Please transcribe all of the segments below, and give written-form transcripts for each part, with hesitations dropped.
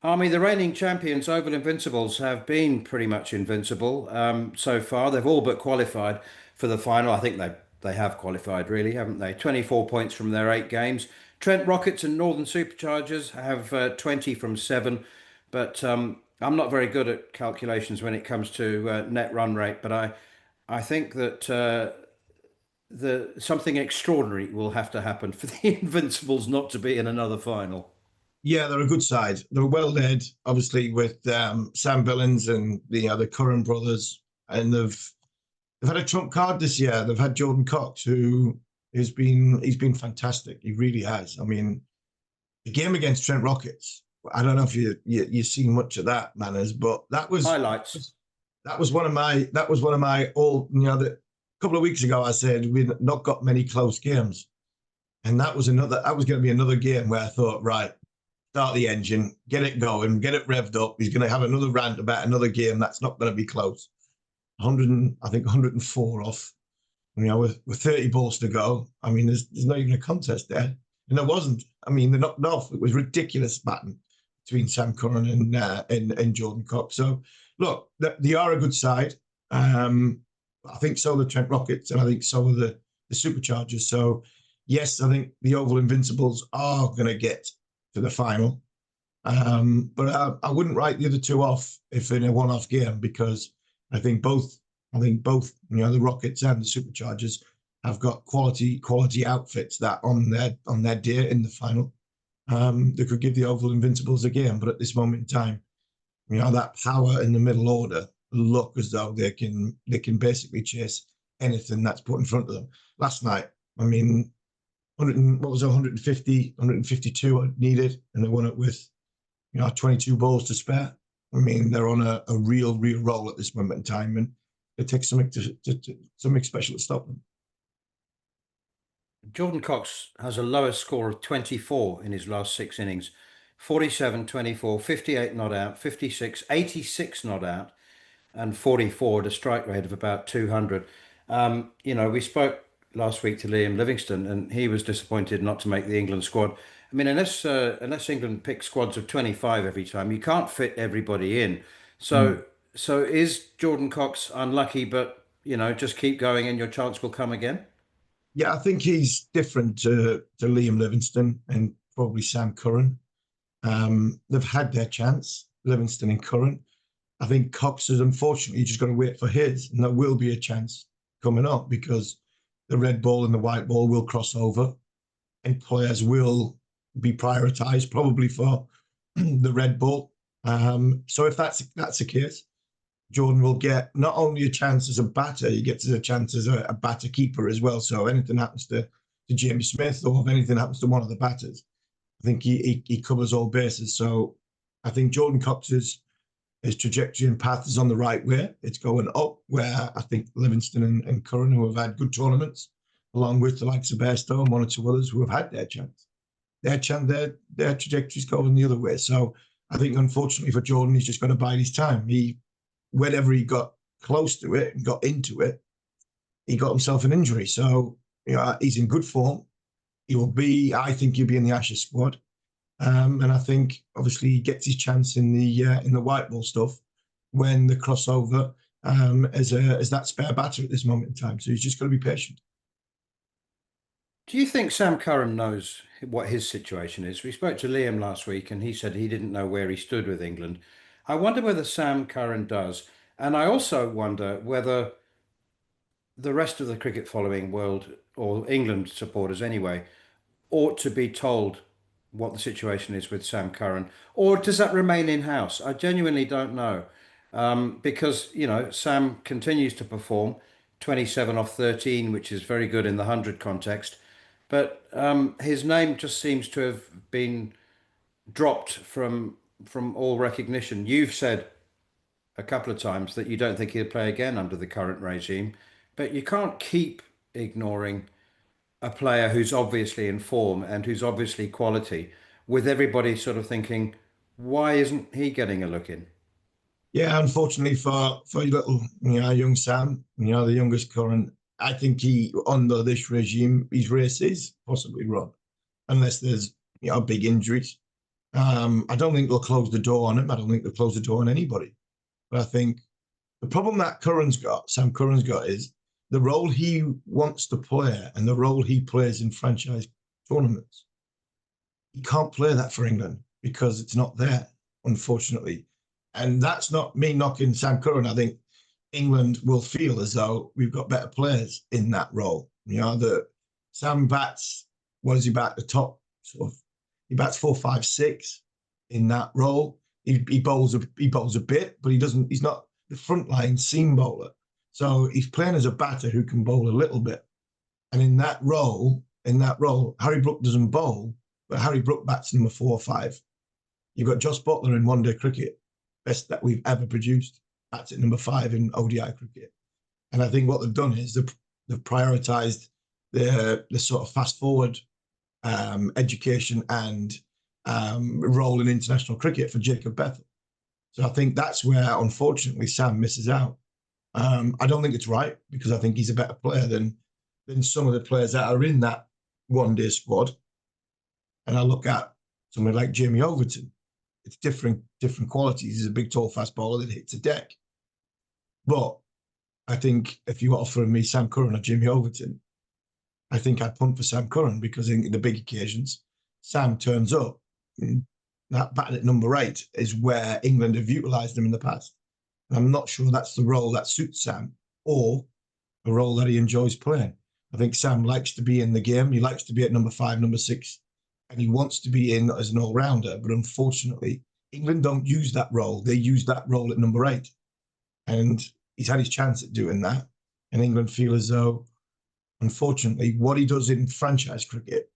Army, the reigning champions, Oval Invincibles, have been pretty much invincible so far. They've all but qualified for the final. I think they have qualified, really, haven't they? 24 points from their 8 games. Trent Rockets and Northern Superchargers have 20 from 7. But I'm not very good at calculations when it comes to net run rate. But I think that something extraordinary will have to happen for the Invincibles not to be in another final. Yeah, they're a good side. They're well led, obviously, with Sam Billings and the Curran brothers, and they've had a trump card this year. They've had Jordan Cox, who he's been fantastic. He really has. I mean, the game against Trent Rockets. I don't know if you've seen much of that, Manners, but Highlights. that was one of my old. A couple of weeks ago I said we've not got many close games, and that was going to be another game where I thought, right, start the engine, get it going, get it revved up. He's going to have another rant about another game that's not going to be close. 104 off. With 30 balls to go. I mean, there's not even a contest there, and there wasn't. I mean, they knocked off. It was ridiculous batting between Sam Curran and Jordan Cox. So, look, they are a good side. I think so are the Trent Rockets, and I think so are the Superchargers. So, yes, I think the Oval Invincibles are going to get to the final. But I wouldn't write the other two off if in a one-off game, because I think both the Rockets and the Superchargers have got quality outfits that on their day in the final, they could give the Oval Invincibles a game. But at this moment in time, that power in the middle order look as though they can basically chase anything that's put in front of them. Last night, I mean, 152 needed, and they won it with 22 balls to spare. I mean, they're on a real roll at this moment in time, and it takes something special to stop them. Jordan Cox has a lowest score of 24 in his last 6 innings. 47, 24, 58 not out, 56, 86 not out, and 44 at a strike rate of about 200. We spoke last week to Liam Livingstone, and he was disappointed not to make the England squad. I mean, unless England pick squads of 25 every time, you can't fit everybody in. So is Jordan Cox unlucky, but just keep going and your chance will come again? Yeah, I think he's different to Liam Livingstone and probably Sam Curran. They've had their chance, Livingstone and Curran. I think Cox is unfortunately just got to wait for his, and there will be a chance coming up because the red ball and the white ball will cross over, and players will be prioritised probably for the red ball. So if that's the case, Jordan will get not only a chance as a batter, he gets a chance as a batter keeper as well. So if anything happens to Jamie Smith, or if anything happens to one of the batters, I think he covers all bases. So I think Jordan Cox's trajectory and path is on the right way. It's going up, where I think Livingstone and Curran, who have had good tournaments, along with the likes of Bairstow and one or two others who have had their chance. Their trajectory's going the other way. So I think, unfortunately for Jordan, he's just got to bide his time. Whenever he got close to it and got into it, he got himself an injury. So he's in good form. I think he'll be in the Ashes squad. And I think obviously he gets his chance in the white ball stuff when the crossover as that spare batter at this moment in time. So he's just got to be patient. Do you think Sam Curran knows what his situation is? We spoke to Liam last week and he said he didn't know where he stood with England. I wonder whether Sam Curran does. And I also wonder whether the rest of the cricket following world, or England supporters anyway, ought to be told what the situation is with Sam Curran, or does that remain in-house? I genuinely don't know. Because, Sam continues to perform 27 off 13, which is very good in the 100 context. But his name just seems to have been dropped from all recognition. You've said a couple of times that you don't think he'll play again under the current regime, but you can't keep ignoring a player who's obviously in form and who's obviously quality, with everybody sort of thinking, why isn't he getting a look in? Yeah, unfortunately for little young Sam, the youngest Curran, I think he, under this regime, his race is possibly run, unless there's big injuries. I don't think they'll close the door on him. I don't think they'll close the door on anybody. But I think the problem that Sam Curran's got, is the role he wants to play and the role he plays in franchise tournaments. He can't play that for England because it's not there, unfortunately. And that's not me knocking Sam Curran. I think England will feel as though we've got better players in that role. The Sam bats, what is he bat? The top sort of, he bats 4, 5, 6 in that role. He bowls a bit, but he's not the frontline seam bowler. So he's playing as a batter who can bowl a little bit. And in that role, Harry Brook doesn't bowl, but Harry Brook bats number 4 or 5. You've got Josh Buttler in one-day cricket, best that we've ever produced, bats at number 5 in ODI cricket. And I think what they've done is they've prioritised the sort of fast-forward education and role in international cricket for Jacob Bethel. So I think that's where, unfortunately, Sam misses out. I don't think it's right, because I think he's a better player than some of the players that are in that one-day squad. And I look at somebody like Jamie Overton. It's different qualities. He's a big, tall, fast bowler that hits a deck. But I think if you offer me Sam Curran or Jamie Overton, I think I'd punt for Sam Curran, because in the big occasions, Sam turns up. That batting at number 8 is where England have utilised him in the past. And I'm not sure that's the role that suits Sam, or a role that he enjoys playing. I think Sam likes to be in the game. He likes to be at number 5, number 6, and he wants to be in as an all-rounder. But unfortunately, England don't use that role. They use that role at number 8. And he's had his chance at doing that. And England feel as though, unfortunately, what he does in franchise cricket,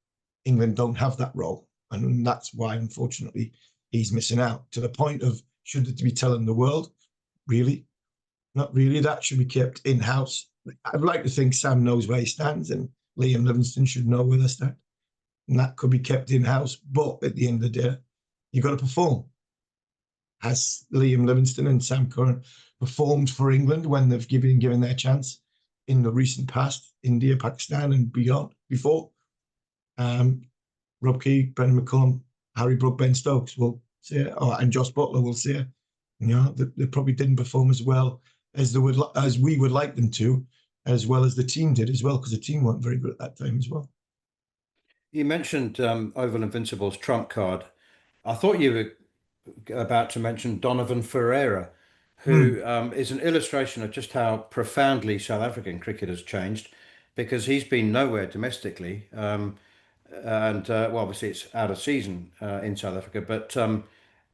England don't have that role. And that's why, unfortunately, he's missing out, to the point of, should it be telling the world? Really? Not really. That should be kept in-house. I'd like to think Sam knows where he stands, and Liam Livingstone should know where they stand. And that could be kept in-house. But at the end of the day, you've got to perform. Has Liam Livingstone and Sam Curran performed for England when they've given their chance in the recent past, India, Pakistan, and beyond, before? Rob Key, Brendan McCullum, Harry Brook, Ben Stokes will say, and Josh Buttler will say, they probably didn't perform as well as we would like them to, as well as the team did as well, because the team weren't very good at that time as well. You mentioned Oval Invincibles trump card. I thought you were about to mention Donovan Ferreira, who is an illustration of just how profoundly South African cricket has changed, because he's been nowhere domestically. And well, obviously it's out of season in South Africa, but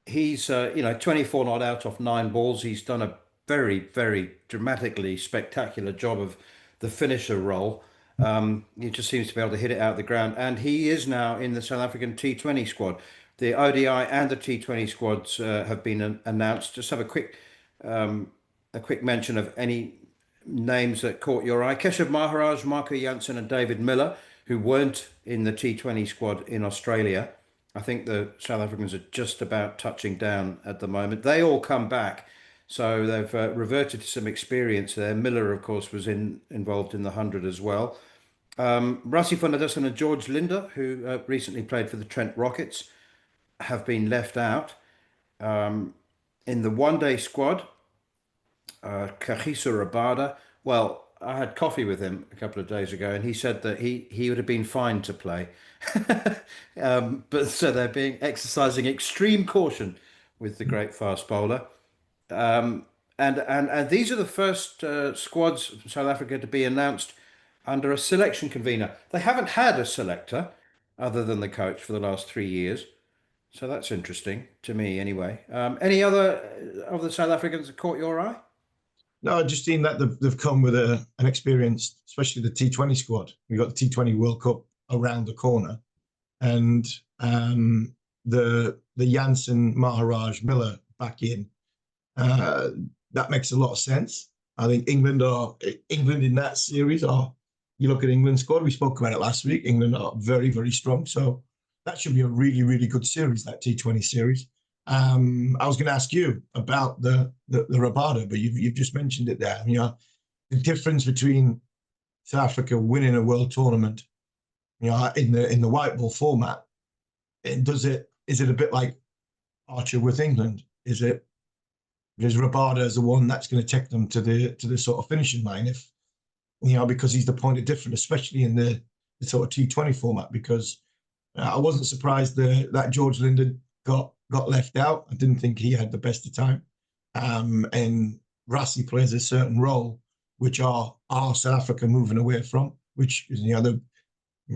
he's 24 not out off 9 balls. He's done a very, very dramatically spectacular job of the finisher role. He just seems to be able to hit it out of the ground, and he is now in the South African T20 squad. The ODI and the T20 squads have been announced. Just have a quick mention of any names that caught your eye. Keshav Maharaj, Marco Jansen, and David Miller, who weren't in the T20 squad in Australia. I think the South Africans are just about touching down at the moment. They all come back, so they've reverted to some experience there. Miller, of course, was involved in the 100 as well. Rassi Fernandez and George Linder, who recently played for the Trent Rockets, have been left out. In the one-day squad, Kagiso Rabada, well, I had coffee with him a couple of days ago, and he said that he would have been fine to play. But so they're exercising extreme caution with the great fast bowler. And these are the first squads from South Africa to be announced under a selection convener. They haven't had a selector other than the coach for the last 3 years. So that's interesting to me anyway. Any other of the South Africans that caught your eye? No, I've just seen that they've come with an experienced, especially the T20 squad. We've got the T20 World Cup around the corner. And the Jansen, Maharaj, Miller back in. That makes a lot of sense. I think England in that series you look at England's squad, we spoke about it last week, England are very, very strong. So that should be a really, really good series, that T20 series. I was going to ask you about the Rabada, but you've just mentioned it there. The difference between South Africa winning a world tournament, in the white ball format, does it is it a bit like Archer with England? Is it because Rabada is the one that's going to take them to the sort of finishing line? If because he's the point of difference, especially in the sort of T20 format. Because I wasn't surprised that George Linden got left out. I didn't think he had the best of time. And Rassie plays a certain role, which are South Africa moving away from, which is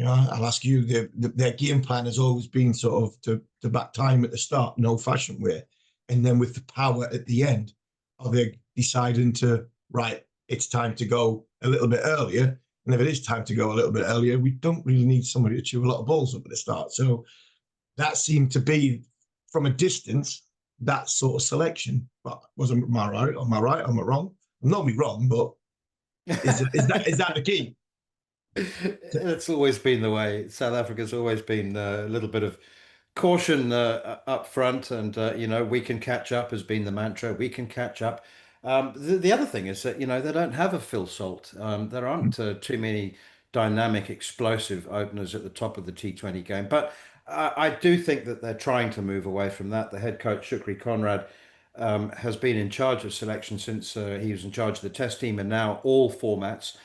I'll ask you, their game plan has always been sort of to back time at the start, no fashion way, and then with the power at the end, are they deciding to right? It's time to go a little bit earlier, and if it is time to go a little bit earlier, we don't really need somebody to chew a lot of balls up at the start. So that seemed to be from a distance that sort of selection. But am I right? Am I right? Am I wrong? I'm not be wrong, but is that the key? It's always been the way. South Africa's always been a little bit of caution up front, and we can catch up has been the mantra. We can catch up. The other thing is that they don't have a Phil Salt. There aren't too many dynamic, explosive openers at the top of the T20 game. But I do think that they're trying to move away from that. The head coach Shukri Conrad has been in charge of selection since he was in charge of the Test team and now all formats.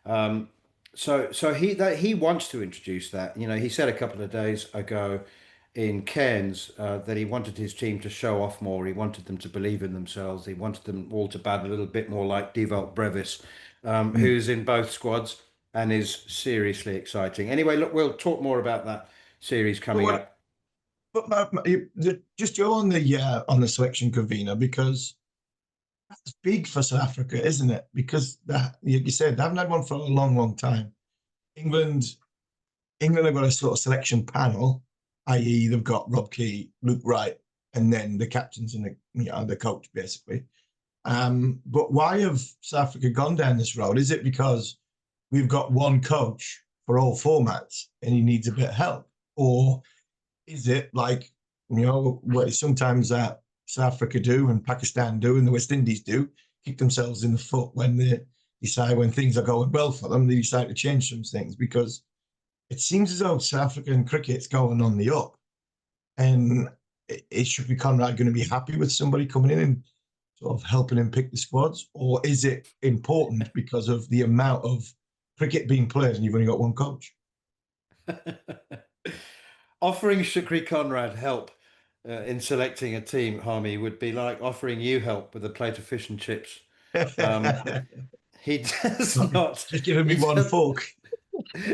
Um, so he wants to introduce that. He said a couple of days ago in Cairns that he wanted his team to show off more. He wanted them to believe in themselves. He wanted them all to bat a little bit more like Devalt Brevis, who's in both squads and is seriously exciting. Anyway, look, we'll talk more about that series But coming what? up. Just go on the selection convener because that's big for South Africa, isn't it? Because you said they haven't had one for a long, long time. England, England have got a sort of selection panel, i.e., they've got Rob Key, Luke Wright, and then the captains and the coach basically. But why have South Africa gone down this road? Is it because we've got one coach for all formats and he needs a bit of help, or is it like what sometimes South Africa do and Pakistan do and the West Indies do, kick themselves in the foot when they decide when things are going well for them, they decide to change some things because it seems as though South African cricket's going on the up, and it should be Conrad going to be happy with somebody coming in and sort of helping him pick the squads, or is it important because of the amount of cricket being played and you've only got one coach? Offering Shukri Conrad help in selecting a team, Harmy, would be like offering you help with a plate of fish and chips. Um, he does not. Just giving me He one does, fork.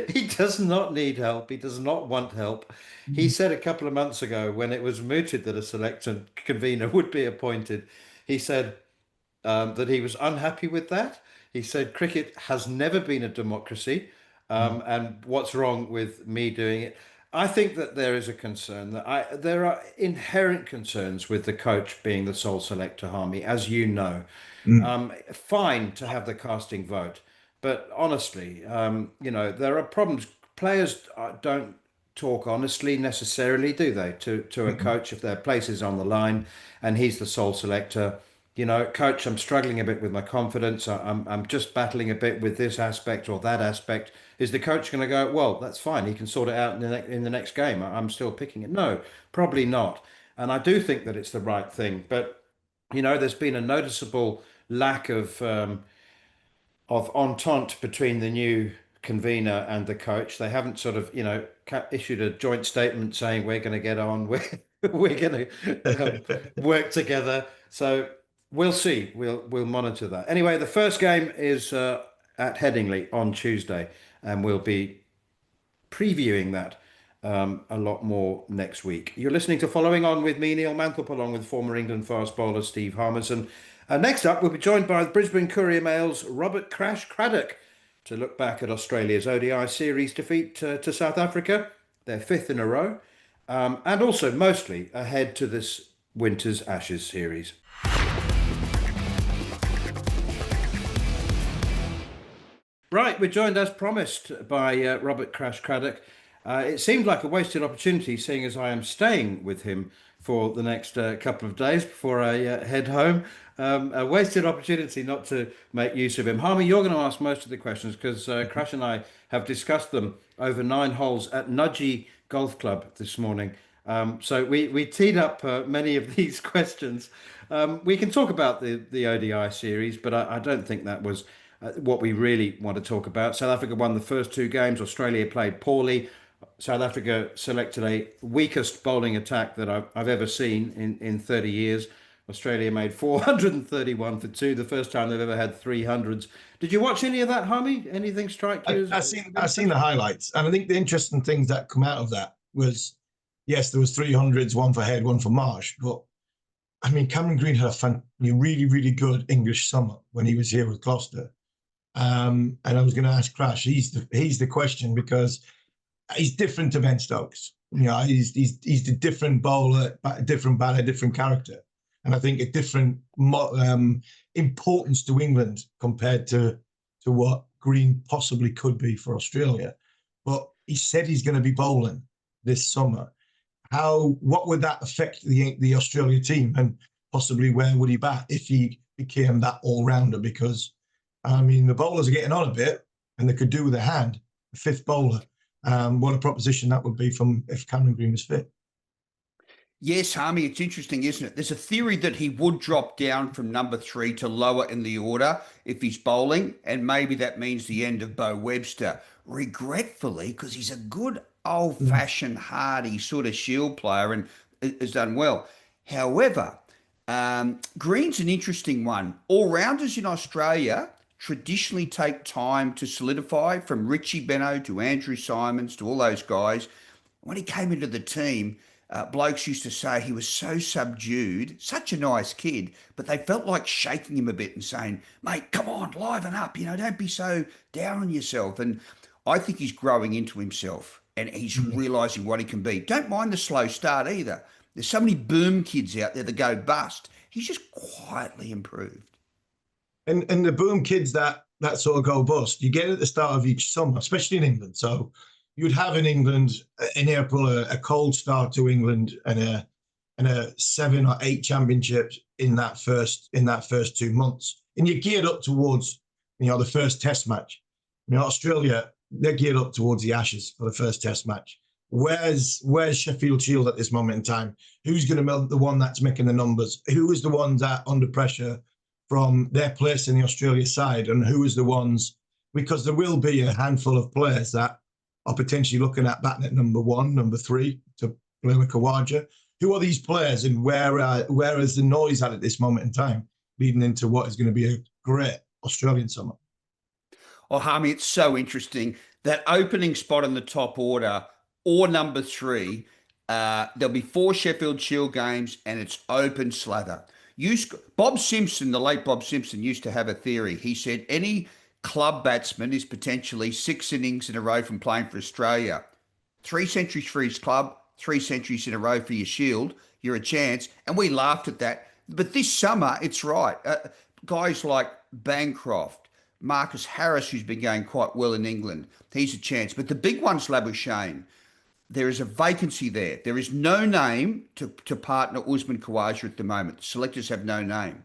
he does not need help. He does not want help. He said a couple of months ago when it was mooted that a selection convener would be appointed, he said that he was unhappy with that. He said cricket has never been a democracy, and what's wrong with me doing it? I think that there is a concern there are inherent concerns with the coach being the sole selector, Harmy, as you know. Mm, Fine to have the casting vote, but honestly, there are problems. Players don't talk honestly necessarily, do they? To a mm, coach if their place is on the line and he's the sole selector. Coach, I'm struggling a bit with my confidence. I'm just battling a bit with this aspect or that aspect. Is the coach going to go, well, that's fine. He can sort it out in the next game. I'm still picking it. No, probably not. And I do think that it's the right thing. But, there's been a noticeable lack of entente between the new convener and the coach. They haven't sort of, issued a joint statement saying we're going to get on, we're going to work together. So we'll see. We'll monitor that. Anyway, the first game is at Headingley on Tuesday, and we'll be previewing that a lot more next week. You're listening to Following On with me, Neil Manthorp, along with former England fast bowler Steve Harmison. Next up, we'll be joined by the Brisbane Courier Mail's Robert Crash Craddock to look back at Australia's ODI series defeat to South Africa, their fifth in a row, and also mostly ahead to this winter's Ashes series. Right, we're joined as promised by Robert Crash Craddock. It seemed like a wasted opportunity, seeing as I am staying with him for the next couple of days before I head home. A wasted opportunity not to make use of him. Harmy, you're going to ask most of the questions because Crash and I have discussed them over 9 holes at Nudgee Golf Club this morning. So we teed up many of these questions. We can talk about the ODI series, but I don't think that was what we really want to talk about. South Africa won the first two games. Australia played poorly. South Africa selected a weakest bowling attack that I've ever seen in 30 years. Australia made 431 for two, the first time they've ever had 300s. Did you watch any of that, Harmy? Anything strike you as of I've seen interest? the highlights, and I think the interesting things that come out of that was, yes, there was 300s, one for Head, one for Marsh, but I mean, Cameron Green had a really, really good English summer when he was here with Gloucester. And I was going to ask Crash, he's the question because he's different to Ben Stokes. You know, he's the different bowler, a different batter, different character, and I think a different importance to England compared to what Green possibly could be for Australia. But he said he's going to be bowling this summer. What would that affect the Australia team, and possibly where would he bat if he became that all rounder? Because I mean, the bowlers are getting on a bit, and they could do with a hand, a fifth bowler. What a proposition that would be from if Cameron Green was fit. Yes, Harmy, it's interesting, isn't it? There's a theory that he would drop down from number three to lower in the order if he's bowling, and maybe that means the end of Bo Webster. Regretfully, because he's a good old-fashioned, hardy sort of shield player and has done well. However, Green's an interesting one. All-rounders in Australia traditionally take time to solidify, from Richie Benaud to Andrew Simons to all those guys. When he came into the team, blokes used to say he was so subdued, such a nice kid, but they felt like shaking him a bit and saying, mate, come on, liven up, don't be so down on yourself. And I think he's growing into himself and he's realising what he can be. Don't mind the slow start either. There's so many boom kids out there that go bust. He's just quietly improved. And the boom kids that sort of go bust, you get at the start of each summer, especially in England. So you'd have in England in April a cold start to England and a 7 or 8 championships in that first 2 months, and you're geared up towards the first Test match. Australia, they're geared up towards the Ashes for the first Test match. Where's Sheffield Shield at this moment in time? Who's going to be the one that's making the numbers? Who is the ones that under pressure from their place in the Australia side, and who is the ones? Because there will be a handful of players that are potentially looking at batting at number 1, number 3 to play with Khawaja. Who are these players, and where is the noise at this moment in time, leading into what is going to be a great Australian summer? Oh, Harmy, it's so interesting. That opening spot in the top order or number 3, there'll be 4 Sheffield Shield games and it's open slather. Bob Simpson, the late Bob Simpson, used to have a theory. He said any club batsman is potentially 6 innings in a row from playing for Australia. 3 centuries for his club, 3 centuries in a row for your Shield. You're a chance. And we laughed at that. But this summer, it's right. Guys like Bancroft, Marcus Harris, who's been going quite well in England, he's a chance. But the big one's Labuschagne. There is a vacancy there. There is no name to partner Usman Khawaja at the moment. The selectors have no name.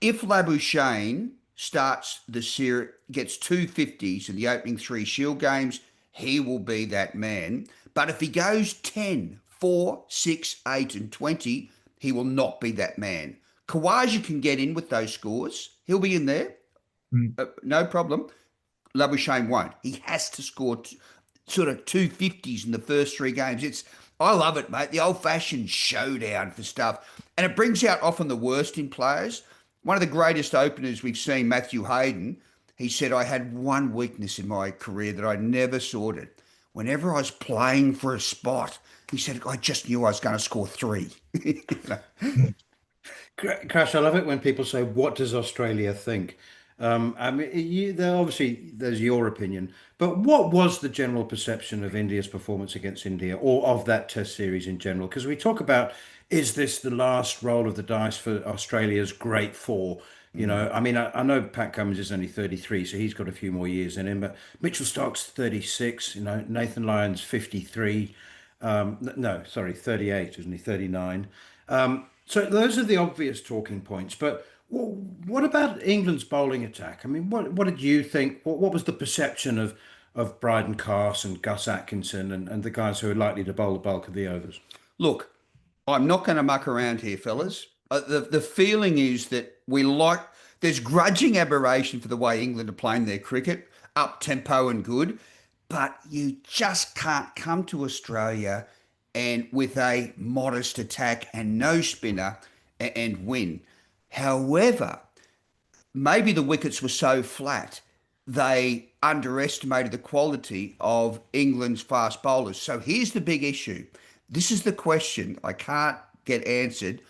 If Labuschagne starts the series, gets 250s in the opening 3 Shield games, he will be that man. But if he goes 10, 4, 6, 8 and 20, he will not be that man. Khawaja can get in with those scores. He'll be in there. No problem. Labuschagne won't. He has to score sort of 250s in the first 3 games. I love it, mate. The old-fashioned showdown for stuff. And it brings out often the worst in players. One of the greatest openers we've seen, Matthew Hayden, he said, I had one weakness in my career that I never sorted. Whenever I was playing for a spot, he said, I just knew I was going to score 3. Crash, I love it when people say, "What does Australia think?" I mean, obviously there's your opinion, but what was the general perception of India's performance against India, or of that Test series in general? Because we talk about, is this the last roll of the dice for Australia's great 4? I mean, I know Pat Cummins is only 33, so he's got a few more years in him. But Mitchell Starc's 36. Nathan Lyon's 53. No, sorry, 38, isn't he? 39. So those are the obvious talking points. But what about England's bowling attack? I mean, what did you think? What was the perception of of Bryden Carse and Gus Atkinson and the guys who are likely to bowl the bulk of the overs? Look, I'm not going to muck around here, fellas. The feeling is that there's grudging admiration for the way England are playing their cricket, up tempo and good, but you just can't come to Australia and with a modest attack and no spinner and win. However, maybe the wickets were so flat they underestimated the quality of England's fast bowlers. So here's the big issue. This is the question I can't get answered.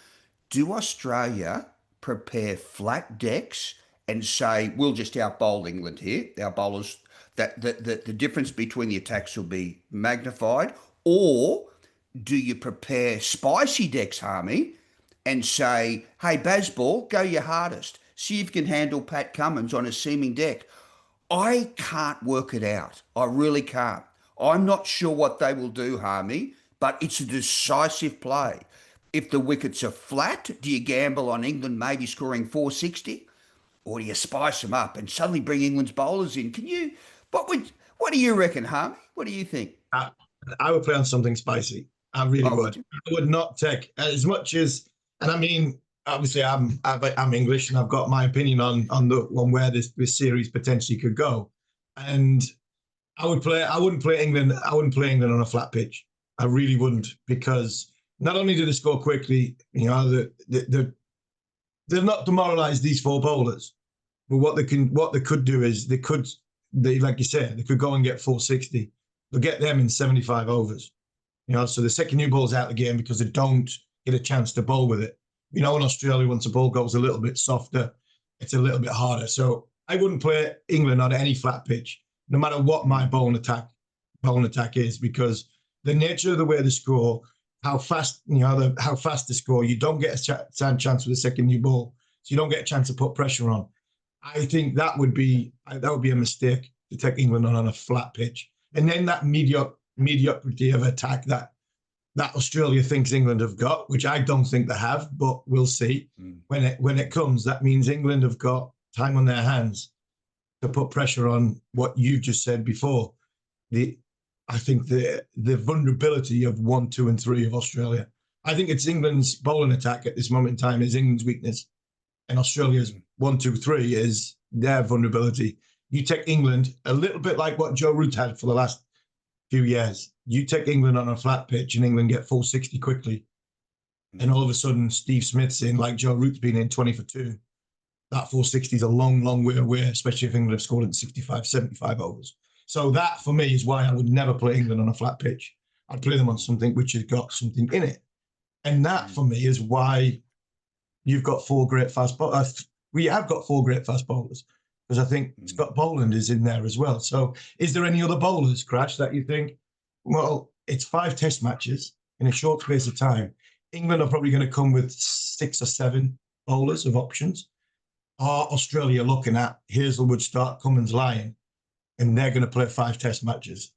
Do Australia prepare flat decks and say we'll just outbowl England here? Our bowlers, that the difference between the attacks will be magnified, or do you prepare spicy decks, Harmy, and say, hey, Bazball, go your hardest. See if you can handle Pat Cummins on a seaming deck. I can't work it out. I really can't. I'm not sure what they will do, Harmy, but it's a decisive play. If the wickets are flat, do you gamble on England maybe scoring 460? Or do you spice them up and suddenly bring England's bowlers in? What do you reckon, Harmy? What do you think? I would play on something spicy. I really Oh, would. I would not take as much as, and I mean, obviously I'm English and I've got my opinion on where this series potentially could go. And I wouldn't play England on a flat pitch. I really wouldn't, because not only do they score quickly, they've not demoralised these four bowlers, but what they could do is like you said, they could go and get 460. They'll get them in 75 overs. So the second new ball's out of the game because they don't get a chance to bowl with it. In Australia, once a ball goes a little bit softer, it's a little bit harder. So I wouldn't play England on any flat pitch, no matter what my bowling attack is, because the nature of the way they score, how fast they score, you don't get a chance with a second new ball, so you don't get a chance to put pressure on. I think that would be a mistake to take England on a flat pitch, and then that mediocrity of attack that Australia thinks England have got, which I don't think they have, but we'll see. When it comes, that means England have got time on their hands to put pressure on what you've just said before. I think the vulnerability of 1, 2, and 3 of Australia. I think it's England's bowling attack at this moment in time is England's weakness, and Australia's 1, 2, 3 is their vulnerability. You take England a little bit like what Joe Root had for the last few years. You take England on a flat pitch and England get 460 quickly, and all of a sudden Steve Smith's in, like Joe Root's been in 20 for 2. That 460 is a long, long way away, especially if England have scored in 65, 75 overs. So that, for me, is why I would never play England on a flat pitch. I'd play them on something which has got something in it. And that, for me, is why you've got 4 great fast bowlers. We have got 4 great fast bowlers, because I think Scott Boland is in there as well. So is there any other bowlers, Crash, that you think, well, it's 5 test matches in a short space of time. England are probably going to come with 6 or 7 bowlers of options. Are Australia looking at Hazelwood, Stark, Cummins, Lyon, and they're going to play 5 test matches?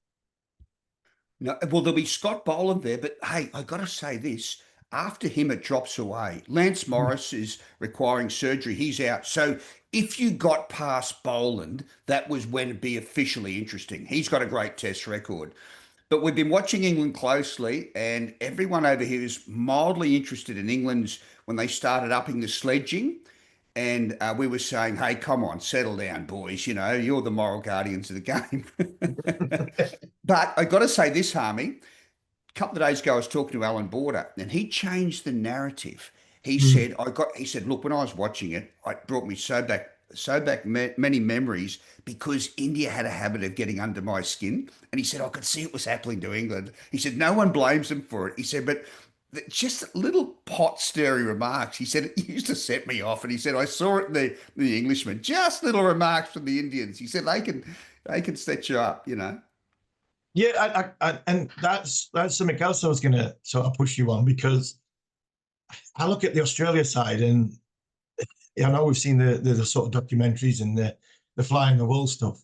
No, well, there'll be Scott Boland there, but hey, I got to say this. After him, it drops away. Lance Morris is requiring surgery. He's out. So if you got past Boland, that was when it'd be officially interesting. He's got a great test record. But we've been watching England closely, and everyone over here is mildly interested in England's when they started upping the sledging. And we were saying, hey, come on, settle down, boys. You're the moral guardians of the game. But I got to say this, Harmy. A couple of days ago, I was talking to Alan Border, and he changed the narrative. He said, look, when I was watching it, it brought me so back many memories, because India had a habit of getting under my skin. And he said, I could see it was happening to England. He said, no one blames them for it. He said, but just little pot stirring remarks. He said, it used to set me off. And he said, I saw it in the Englishmen, just little remarks from the Indians. He said, they can set you up, Yeah, and that's something else I was going to sort of push you on, because I look at the Australia side, and I know we've seen the sort of documentaries and the fly in the wall stuff.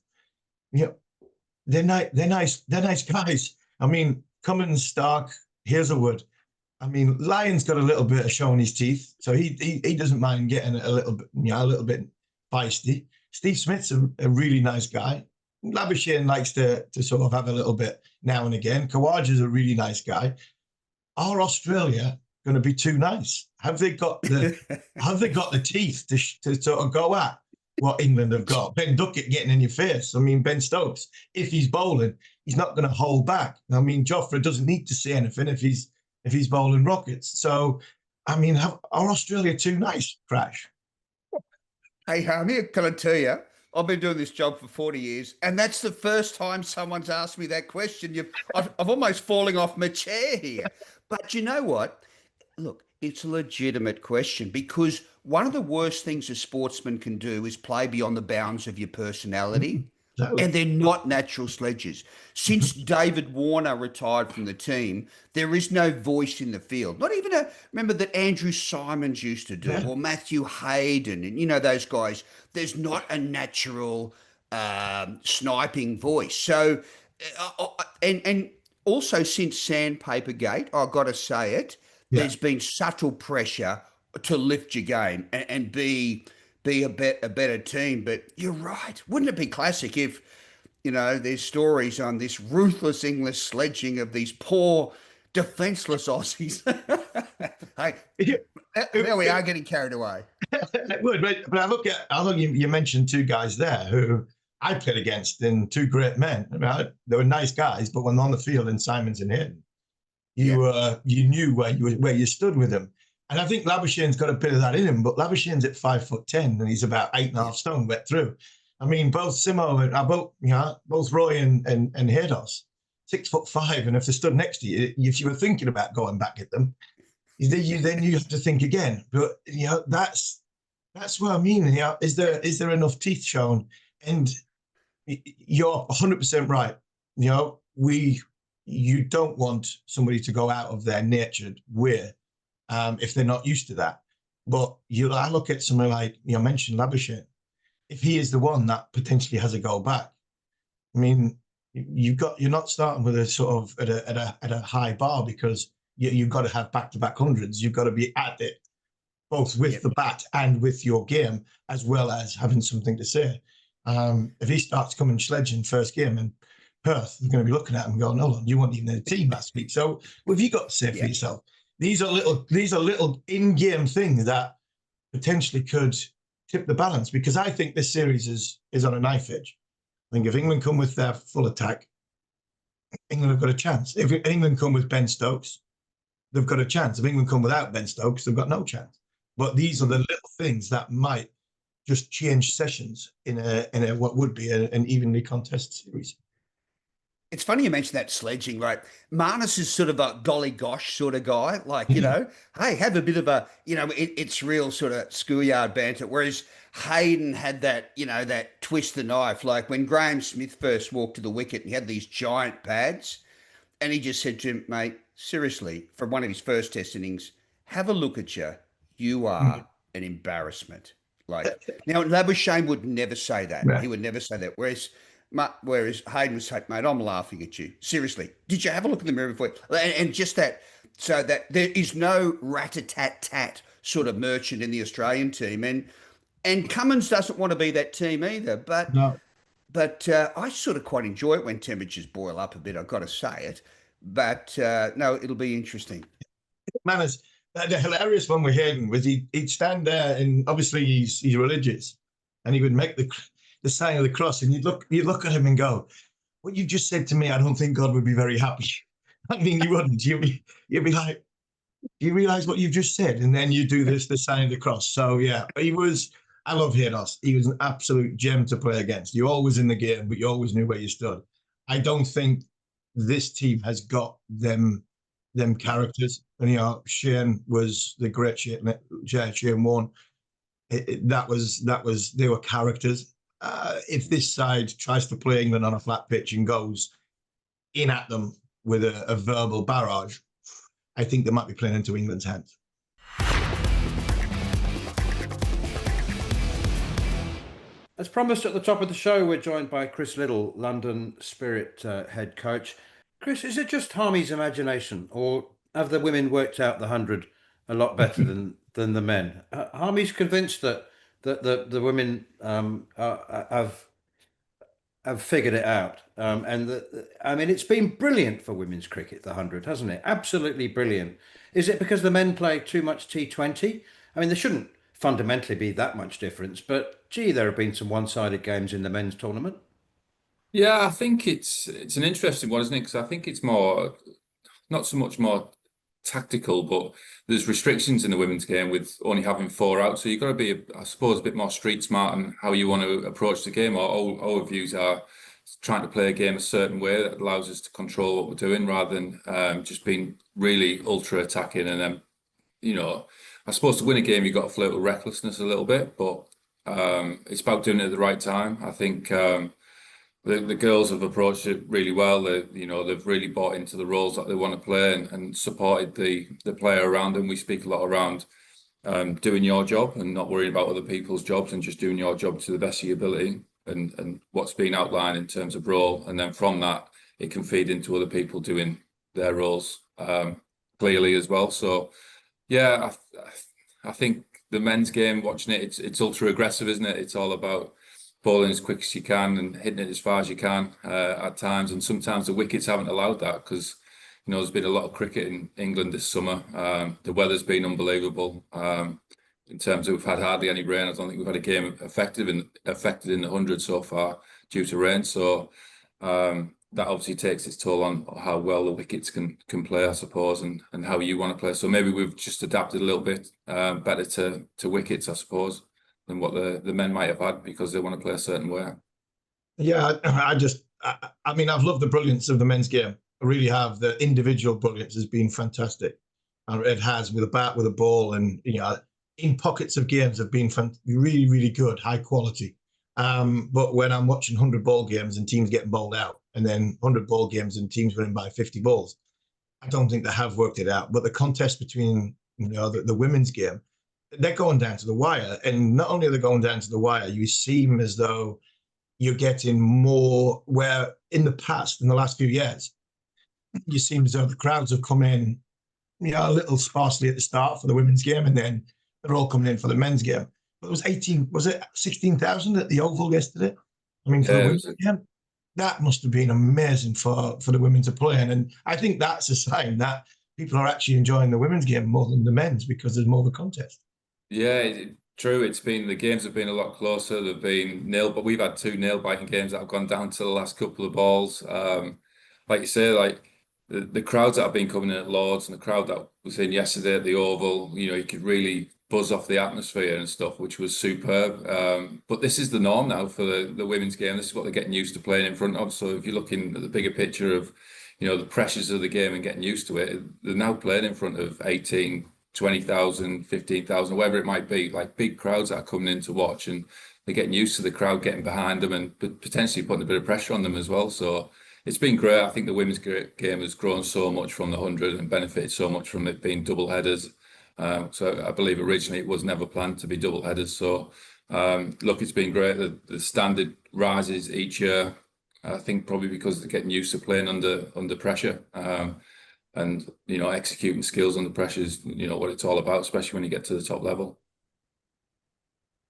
They're nice guys. I mean, Cummins, Stark, Hazelwood. I mean, Lyon's got a little bit of showing his teeth, so he doesn't mind getting a little bit feisty. Steve Smith's a really nice guy. Labuschagne likes to sort of have a little bit now and again. Kawaja's a really nice guy. Are Australia going to be too nice? Have they got the teeth to sort of go at what England have got? Ben Duckett getting in your face. I mean, Ben Stokes, if he's bowling, he's not going to hold back. I mean, Joffre doesn't need to say anything if he's bowling rockets. So, I mean, are Australia too nice, Crash? Hey, Harmy, can I tell you, I've been doing this job for 40 years, and that's the first time someone's asked me that question. I've almost falling off my chair here. But you know what? Look, it's a legitimate question because one of the worst things a sportsman can do is play beyond the bounds of your personality. Exactly. And they're not natural sledges. Since David Warner retired from the team, there is no voice in the field. Not even remember that Andrew Simons used to do, Yeah. or Matthew Hayden, and those guys. There's not a natural sniping voice. So, and also since Sandpaper Gate, I've got to say it, Yeah. there's been subtle pressure to lift your game and be a better team. But you're right. Wouldn't it be classic if, there's stories on this ruthless English sledging of these poor defenceless Aussies? Hey, there we are getting carried away. It would, but I look, you mentioned two guys there who I played against, and two great men. I mean, they were nice guys, but when on the field in Simons and Hayden, you knew where you stood with them. And I think Labuschagne's got a bit of that in him, but Labuschagne's at 5'10" and he's about 8.5 stone wet through. I mean, both Simo and both Roy and Haydos, 6'5", and if they stood next to you, if you were thinking about going back at them, then you have to think again. But that's what I mean. Is there enough teeth shown? And you're 100% right. You don't want somebody to go out of their natured way if they're not used to that. But I look at someone like mentioned Labuschagne. If he is the one that potentially has a go back, I mean, you're not starting with a sort of at a high bar, because you've got to have back-to-back hundreds. You've got to be at it both with the bat and with your game, as well as having something to say. If he starts coming sledging first game in Perth, you're going to be looking at him going, "Hold on, you weren't even in the team last week." So what have you got to say for yourself? These are little in-game things that potentially could tip the balance, because I think this series is on a knife edge. I think if England come with their full attack, England have got a chance. If England come with Ben Stokes, they've got a chance. If England come without Ben Stokes, they've got no chance. But these are the little things that might just change sessions in a what would be an evenly contested series. It's funny you mentioned that sledging, right? Marnus is sort of a golly gosh sort of guy, like, hey, have a bit of a, it's real sort of schoolyard banter. Whereas Hayden had that, that twist the knife. Like when Graham Smith first walked to the wicket and he had these giant pads, and he just said to him, "Mate, seriously, from one of his first test innings, have a look at you. You are an embarrassment." Like now, Labuschagne would never say that. Yeah. He would never say that. Whereas Hayden would say, "Mate, I'm laughing at you. Seriously, did you have a look in the mirror before?" And just that, so that there is no rat-a-tat-tat sort of merchant in the Australian team. And Cummins doesn't want to be that team either. But No. But I sort of quite enjoy it when temperatures boil up a bit. I've got to say it. But no, it'll be interesting. Manners, the hilarious one with Hayden was he'd stand there, and obviously he's religious, and he would make the sign of the cross, and you'd look at him and go, "What you just said to me, I don't think God would be very happy." I mean, you wouldn't. You'd be like, "Do you realise what you've just said?" And then you do the sign of the cross. So yeah, I love Haydos. He was an absolute gem to play against. You're always in the game, but you always knew where you stood. I don't think this team has got them characters. And Shane was the great Shane Warne. They were characters. If this side tries to play England on a flat pitch and goes in at them with a verbal barrage, I think they might be playing into England's hands. As promised at the top of the show, we're joined by Chris Liddle, London Spirit head coach. Chris, is it just Harmy's imagination, or have the women worked out the 100 a lot better than the men? Harmy's convinced that the women have have figured it out. I mean, it's been brilliant for women's cricket, the 100, hasn't it? Absolutely brilliant. Is it because the men play too much T20? I mean, there shouldn't fundamentally be that much difference, but gee, there have been some one-sided games in the men's tournament. Yeah, I think it's an interesting one, isn't it? Because I think it's more not so much more tactical, but there's restrictions in the women's game with only having 4 out. So you've got to be, I suppose, a bit more street smart in how you want to approach the game. Our views are trying to play a game a certain way that allows us to control what we're doing rather than just being really ultra attacking. And then, I suppose to win a game, you've got to flirt with recklessness a little bit, but it's about doing it at the right time. I think the girls have approached it really well. They've really bought into the roles that they want to play and supported the player around them. We speak a lot around doing your job and not worrying about other people's jobs and just doing your job to the best of your ability and what's been outlined in terms of role. And then from that, it can feed into other people doing their roles clearly as well. So, yeah, I think the men's game, watching it, it's ultra aggressive, isn't it? It's all about bowling as quick as you can and hitting it as far as you can at times. And sometimes the wickets haven't allowed that because, there's been a lot of cricket in England this summer. The weather's been unbelievable. In terms of we've had hardly any rain. I don't think we've had a game affected in the 100 so far due to rain. So that obviously takes its toll on how well the wickets can play, I suppose, and how you want to play. So maybe we've just adapted a little bit better to wickets, I suppose, than what the men might have had because they want to play a certain way. Yeah, I mean, I've loved the brilliance of the men's game. I really have. The individual brilliance has been fantastic. And it has with a bat, with a ball, and in pockets of games have been really, really good, high quality. But when I'm watching 100 ball games and teams getting bowled out, and then 100 ball games and teams winning by 50 balls, I don't think they have worked it out. But the contest between the women's game, they're going down to the wire, and not only are they going down to the wire, you seem as though you're getting more. Where in the past, in the last few years, you seem as though the crowds have come in, a little sparsely at the start for the women's game, and then they're all coming in for the men's game. But it was 16,000 at the Oval yesterday? I mean, for the women's game, that must have been amazing for the women to play in. And I think that's a sign that people are actually enjoying the women's game more than the men's because there's more of a contest. Yeah, true. The games have been a lot closer. They've been nil, but we've had 2 nail-biting games that have gone down to the last couple of balls. Like you say, like the crowds that have been coming in at Lords and the crowd that was in yesterday at the Oval, you could really buzz off the atmosphere and stuff, which was superb. But this is the norm now for the women's game. This is what they're getting used to playing in front of. So if you're looking at the bigger picture of, the pressures of the game and getting used to it, they're now playing in front of 18, 20,000, 15,000, whatever it might be, like big crowds that are coming in to watch, and they're getting used to the crowd getting behind them and potentially putting a bit of pressure on them as well. So it's been great. I think the women's game has grown so much from the 100 and benefited so much from it being double headers. So I believe originally it was never planned to be double headers. So look, it's been great. The standard rises each year. I think probably because they're getting used to playing under pressure. And executing skills under pressure is what it's all about, especially when you get to the top level.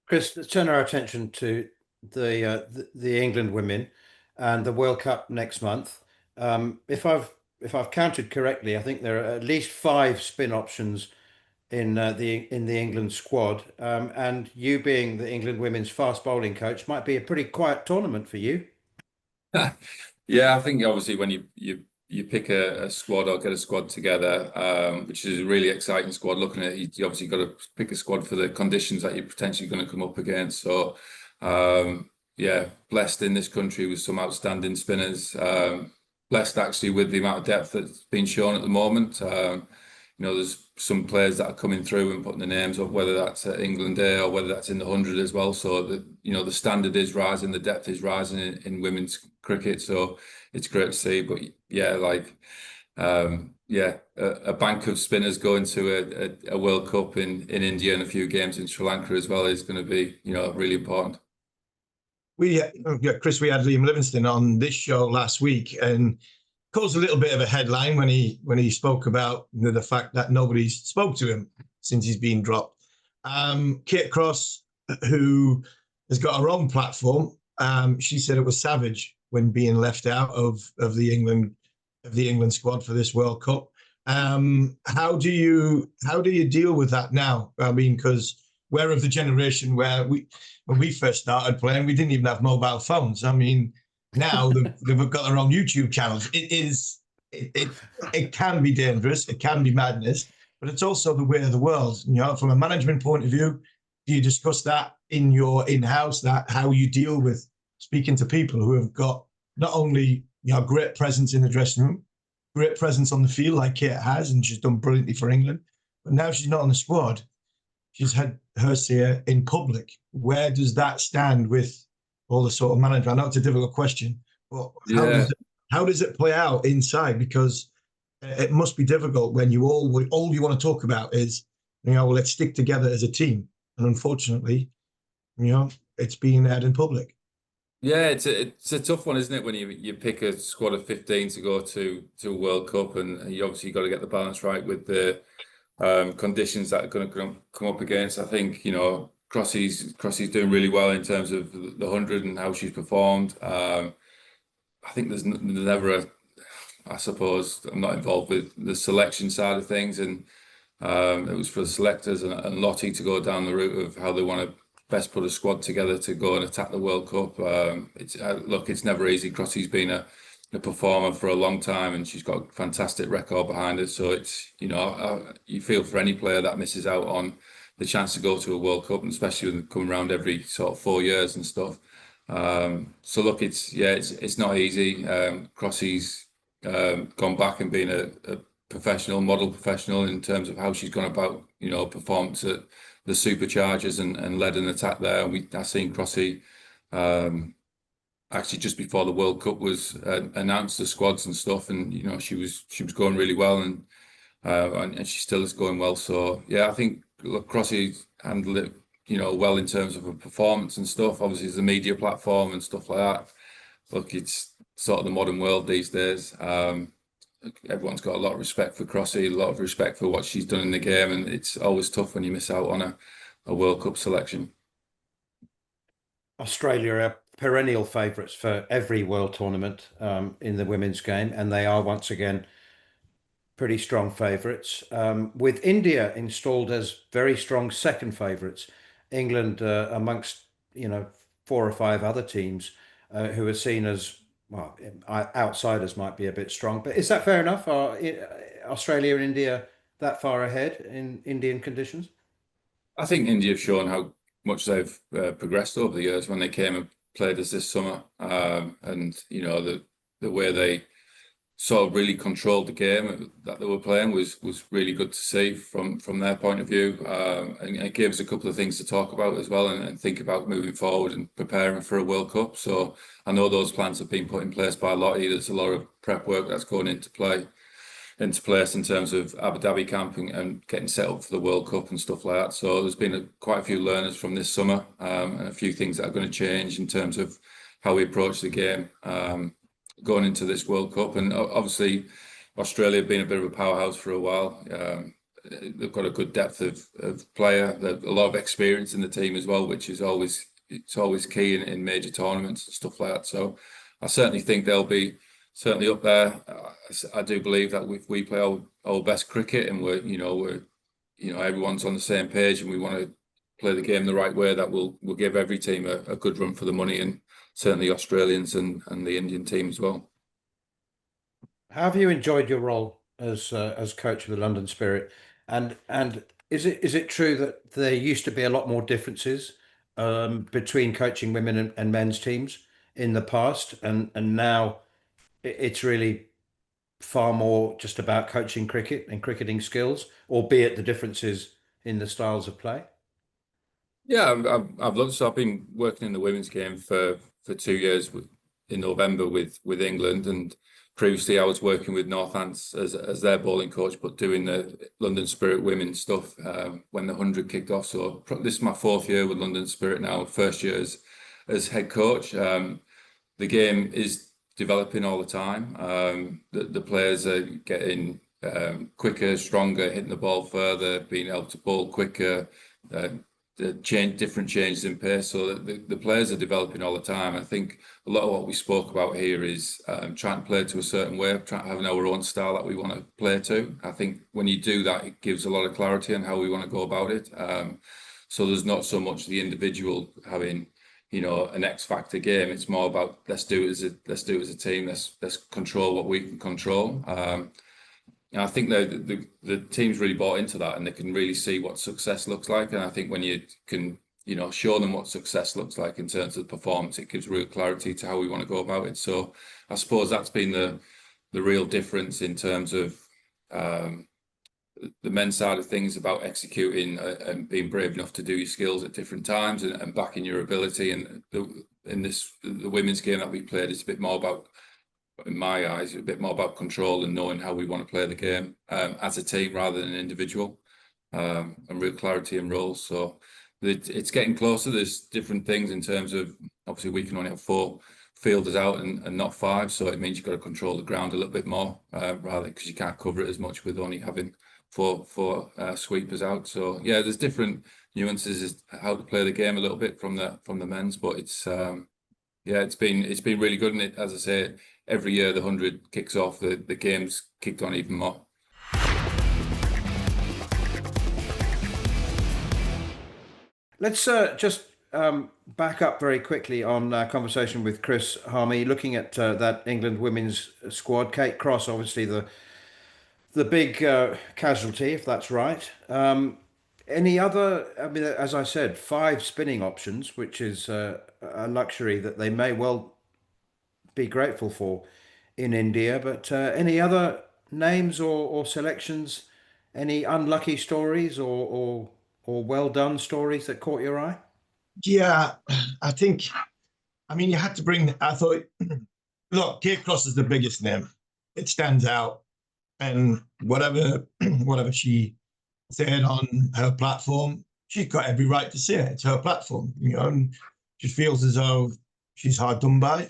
Chris, let's turn our attention to the England women and the World Cup next month. If I've counted correctly, I think there are at least 5 spin options in the England squad. And you being the England women's fast bowling coach might be a pretty quiet tournament for you. Yeah, I think obviously when you pick a squad or get a squad together, which is a really exciting squad. Looking at it, you obviously got to pick a squad for the conditions that you're potentially going to come up against. So, yeah, blessed in this country with some outstanding spinners. Blessed actually with the amount of depth that's been shown at the moment. There's some players that are coming through and putting the names up, whether that's at England Day or whether that's in the 100 as well. So the standard is rising, the depth is rising in women's cricket. So it's great to see. But yeah, a bank of spinners going to a World Cup in India and a few games in Sri Lanka as well is going to be really important. Chris, we had Liam Livingstone on this show last week and caused a little bit of a headline when he spoke about the fact that nobody spoke to him since he's been dropped. Kate Cross, who has got her own platform, she said it was savage when being left out of the England squad for this World Cup. How do you deal with that now? I mean, because we're of the generation where when we first started playing, we didn't even have mobile phones. I mean, now they've got their own YouTube channels. It can be dangerous. It can be madness, but it's also the way of the world. You know, from a management point of view, do you discuss that in your in-house, that how you deal with speaking to people who have got not only, you know, great presence in the dressing room, great presence on the field like Kate has, and she's done brilliantly for England, but now she's not on the squad. She's had her say in public. Where does that stand with all the sort of management? I know it's a difficult question, but how does it play out inside? Because it must be difficult when you all you want to talk about is, you know, well, let's stick together as a team. And unfortunately, you know, it's being aired in public. Yeah, it's a tough one, isn't it? When you pick a squad of 15 to go to a World Cup, and you obviously got to get the balance right with the conditions that are going to come up against. I think, you know, Crossie's doing really well in terms of the 100 and how she's performed. I think there's never I suppose I'm not involved with the selection side of things, and it was for the selectors and Lottie to go down the route of how they want to best put a squad together to go and attack the World Cup. It's never easy. Crossie's been a performer for a long time, and she's got a fantastic record behind her. So it's, you know, you feel for any player that misses out on the chance to go to a World Cup, and especially when they come around every sort of 4 years and stuff. So look, it's not easy. Crossie's gone back and been a professional, model professional in terms of how she's gone about, you know, performance at the Superchargers and led an attack there. I seen Crossie actually just before the World Cup was announced, the squads and stuff, and you know, she was going really well, and she still is going well. So yeah, I think Crossie handled it, you know, well in terms of her performance and stuff. Obviously, it's a media platform and stuff like that. Look, it's sort of the modern world these days. Everyone's got a lot of respect for Crossie, a lot of respect for what she's done in the game, and it's always tough when you miss out on a World Cup selection. Australia are perennial favourites for every world tournament in the women's game, and they are once again pretty strong favourites, with India installed as very strong second favourites. England amongst, you know, 4 or 5 other teams who are seen as, well, outsiders might be a bit strong, but is that fair enough? Are Australia and India that far ahead in Indian conditions? I think India have shown how much they've progressed over the years when they came and played us this summer, and you know, the way they sort of really controlled the game that they were playing was really good to see from their point of view, and it gave us a couple of things to talk about as well, and think about moving forward and preparing for a World Cup. So I know those plans have been put in place by Lottie. There's a lot of prep work that's going into place in terms of Abu Dhabi camping and getting set up for the World Cup and stuff like that. So there's been quite a few learners from this summer, and a few things that are going to change in terms of how we approach the game going into this World Cup. And obviously Australia have been a bit of a powerhouse for a while. They've got a good depth of player, a lot of experience in the team as well, which is always key in major tournaments and stuff like that. So I certainly think they'll be certainly up there. I do believe that if we play our best cricket, and we're everyone's on the same page, and we want to play the game the right way, that will give every team a good run for the money, and certainly Australians and the Indian team as well. How have you enjoyed your role as coach of the London Spirit? And is it true that there used to be a lot more differences between coaching women and men's teams in the past, and now it's really far more just about coaching cricket and cricketing skills, albeit the differences in the styles of play? Yeah, I've loved it. So I've been working in the women's game for 2 years in November with England, and previously I was working with Northants as their bowling coach, but doing the London Spirit women stuff when the 100 kicked off. So this is my 4th year with London Spirit now, 1st year as head coach. The game is developing all the time. The players are getting quicker, stronger, hitting the ball further, being able to bowl quicker. different changes in pace, so that the players are developing all the time. I think a lot of what we spoke about here is trying to play to a certain way, trying to have our own style that we want to play to. I think when you do that, it gives a lot of clarity on how we want to go about it. So there's not so much the individual having, an X factor game. It's more about let's do it as a team. Let's control what we can control. And I think the team's really bought into that, and they can really see what success looks like. And I think when you can, show them what success looks like in terms of performance, it gives real clarity to how we want to go about it. So I suppose that's been the real difference in terms of the men's side of things, about executing and being brave enough to do your skills at different times and backing your ability. And the women's game that we played is a bit more about, in my eyes, a bit more about control and knowing how we want to play the game as a team rather than an individual, and real clarity in roles. So it's getting closer. There's different things in terms of, obviously we can only have 4 fielders out and not 5, so it means you've got to control the ground a little bit more, rather, because you can't cover it as much with only having four sweepers out. So yeah, there's different nuances as how to play the game a little bit from the men's, but it's it's been really good. And as I say, every year the 100 kicks off, the game's kicked on even more. Let's just back up very quickly on our conversation with Chris Harmy, looking at that England women's squad. Kate Cross, obviously the big casualty, if that's right. Any other, I mean, as I said, 5 spinning options, which is a luxury that they may well be grateful for in India. But any other names or selections, any unlucky stories or well done stories that caught your eye? Yeah, I think, you had to bring, I thought, look, Kate Cross is the biggest name. It stands out. And whatever she said on her platform, she's got every right to say it. It's her platform, and she feels as though she's hard done by.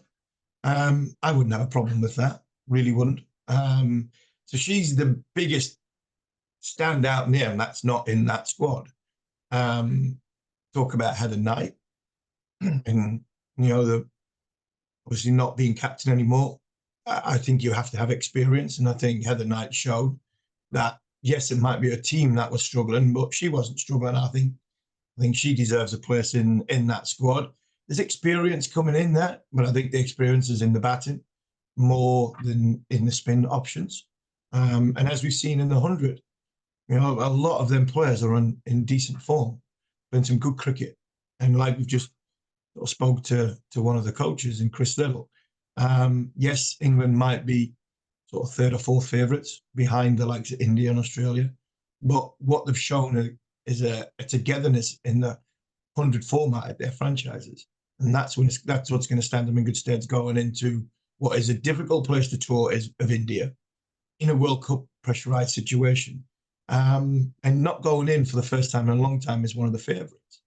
I wouldn't have a problem with that, really wouldn't. So she's the biggest standout name that's not in that squad. Talk about Heather Knight, and obviously not being captain anymore. I think you have to have experience, and I think Heather Knight showed that. Yes, it might be a team that was struggling, but she wasn't struggling. I think she deserves a place in that squad. There's experience coming in there, but I think the experience is in the batting more than in the spin options. And as we've seen in the 100, a lot of them players are in decent form, playing some good cricket. And like we've just sort of spoke to one of the coaches in Chris Liddle, yes, England might be sort of 3rd or 4th favourites behind the likes of India and Australia, but what they've shown is a togetherness in the 100 format at their franchises, and that's what's going to stand them in good stead going into what is a difficult place to tour of India in a World Cup pressurised situation, and not going in for the first time in a long time is one of the favourites.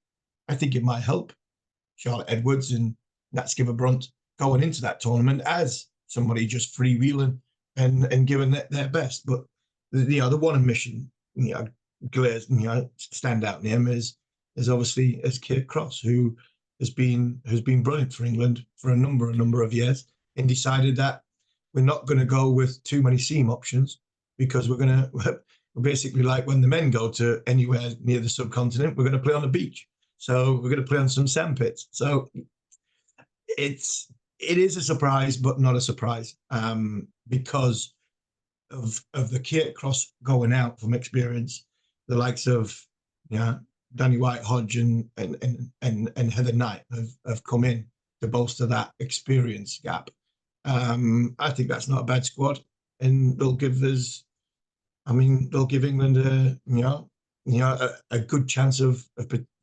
I think it might help Charlotte Edwards and Nat Skipper-Brunt going into that tournament as somebody just freewheeling and giving their best. But the one admission, glares, standout name is obviously as Kate Cross, who has been brilliant for England for a number of years, and decided that we're not going to go with too many seam options, because we're basically like when the men go to anywhere near the subcontinent, we're going to play on a beach. So we're going to play on some sandpits. So it is a surprise, but not a surprise, because of the Kate Cross going out from experience. The likes of Danny White-Hodge and Heather Knight have come in to bolster that experience gap. I think that's not a bad squad, and they'll give England a good chance of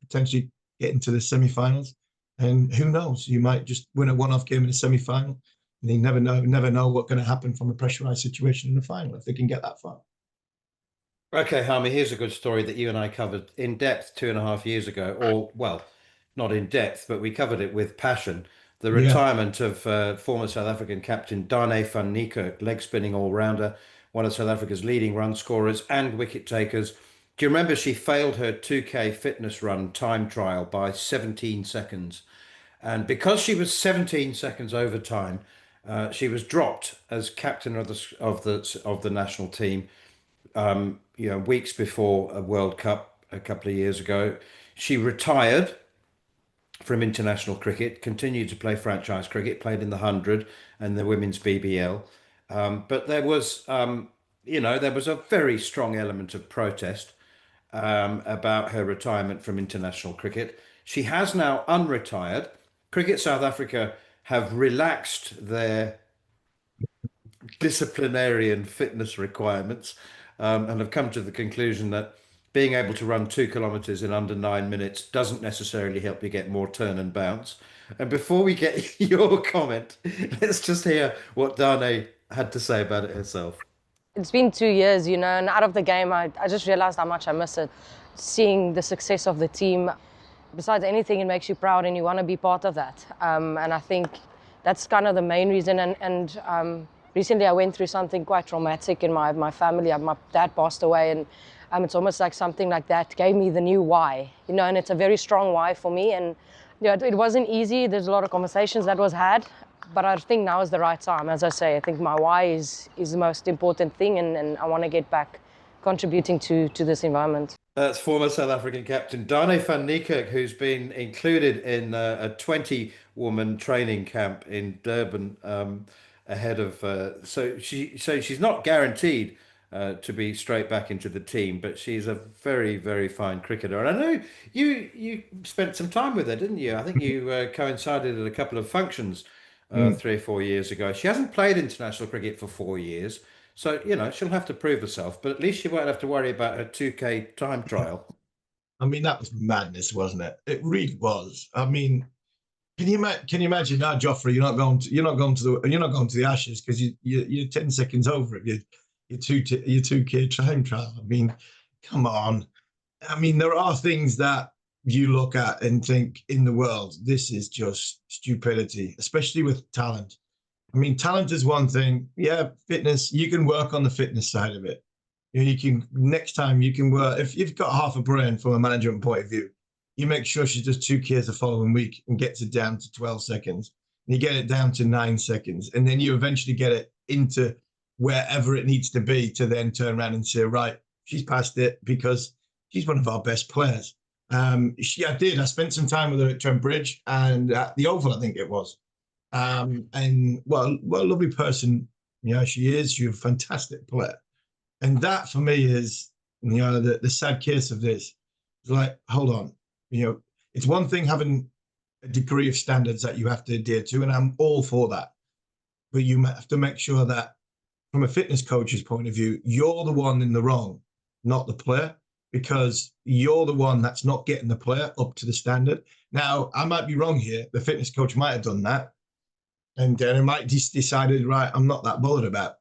potentially getting to the semi-finals. And who knows, you might just win a one-off game in the semi-final, and you never know what's going to happen from a pressurised situation in the final if they can get that far. Okay, Harmy, here's a good story that you and I covered in depth 2.5 years ago, or, well, not in depth, but we covered it with passion. The retirement of former South African captain Dane van Niekerk, leg spinning all-rounder, one of South Africa's leading run scorers and wicket takers, Do you remember she failed her 2K fitness run time trial by 17 seconds? And because she was 17 seconds over time, she was dropped as captain of the national team. Weeks before a World Cup a couple of years ago, she retired from international cricket, continued to play franchise cricket, played in the 100 and the women's BBL. But there was a very strong element of protest about her retirement from international cricket. She has now unretired. Cricket South Africa have relaxed their disciplinarian fitness requirements and have come to the conclusion that being able to run 2 kilometers in under 9 minutes doesn't necessarily help you get more turn and bounce. And before we get your comment, let's just hear what Dane had to say about it herself. It's been 2 years, and out of the game, I just realized how much I miss it. Seeing the success of the team, besides anything, it makes you proud and you want to be part of that. And I think that's kind of the main reason. And recently I went through something quite traumatic in my family. My dad passed away, and it's almost like something like that gave me the new why, and it's a very strong why for me. And it wasn't easy. There's a lot of conversations that was had. But I think now is the right time. As I say, I think my why is the most important thing, and I want to get back contributing to this environment. That's former South African captain Dane van Niekerk, who's been included in a 20-woman training camp in Durban ahead of. So she's not guaranteed to be straight back into the team, but she's a very, very fine cricketer. And I know you spent some time with her, didn't you? I think you coincided at a couple of functions 3 or 4 years ago. She hasn't played international cricket for 4 years, so she'll have to prove herself. But at least she won't have to worry about her 2K time trial. I mean, that was madness, wasn't it? It really was. I mean, can you imagine now, Joffrey? You're not going to the Ashes because you're 10 seconds over it. Your 2K time trial. I mean, come on. I mean, there are things that you look at and think in the world, this is just stupidity, especially with talent. I mean, talent is one thing. Yeah, fitness, you can work on the fitness side of it. Next time you can work, if you've got half a brain from a management point of view, you make sure she does 2Ks the following week and gets it down to 12 seconds. And you get it down to 9 seconds. And then you eventually get it into wherever it needs to be to then turn around and say, right, she's passed it because she's one of our best players. I spent some time with her at Trent Bridge and at the Oval, I think it was. And what a lovely person, she is. She's a fantastic player. And that for me is, the sad case of this. It's like, hold on, it's one thing having a degree of standards that you have to adhere to, and I'm all for that. But you have to make sure that from a fitness coach's point of view, you're the one in the wrong, not the player, because you're the one that's not getting the player up to the standard. Now, I might be wrong here. The fitness coach might have done that. And then it might just decided, right, I'm not that bothered about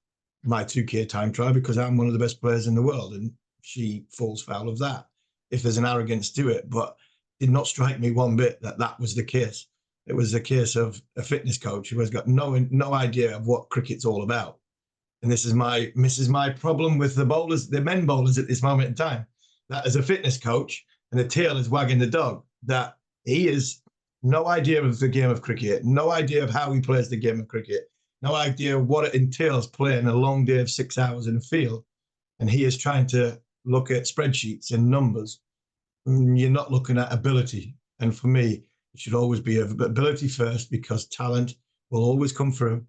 my 2K time trial because I'm one of the best players in the world. And she falls foul of that if there's an arrogance to it. But it did not strike me one bit that was the case. It was a case of a fitness coach who has got no idea of what cricket's all about. And this is my problem with the bowlers, the men bowlers at this moment in time. That as a fitness coach, and the tail is wagging the dog, that he has no idea of the game of cricket, no idea of how he plays the game of cricket, no idea what it entails playing a long day of 6 hours in the field. And he is trying to look at spreadsheets and numbers. You're not looking at ability. And for me, it should always be ability first, because talent will always come through.